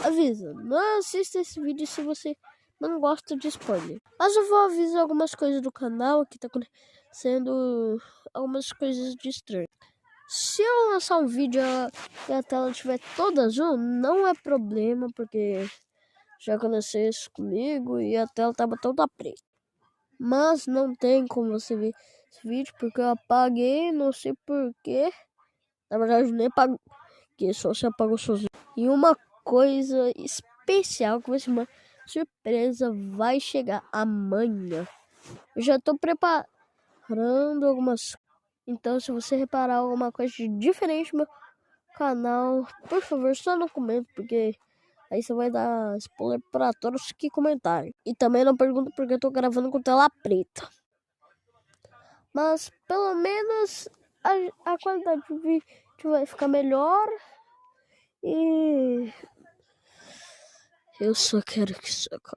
avisa, não assista esse vídeo se você não gosta de spoiler. Mas eu vou avisar algumas coisas do canal que tá acontecendo, algumas coisas de estranho. Se eu lançar um vídeo e a tela estiver toda azul, não é problema, porque já aconteceu isso comigo e a tela tava toda preta. Mas não tem como você ver esse vídeo, porque eu apaguei, não sei porquê. Na verdade, nem apaguei, só se apagou sozinho. E uma coisa especial que vai ser uma surpresa vai chegar amanhã. Eu já tô preparando algumas. Então, se você reparar alguma coisa de diferente no meu canal, por favor, só não comente, porque aí você vai dar spoiler para todos que comentarem. E também não pergunta porque eu tô gravando com tela preta. Mas pelo menos a qualidade do vídeo vai ficar melhor. E eu só quero que isso acabe.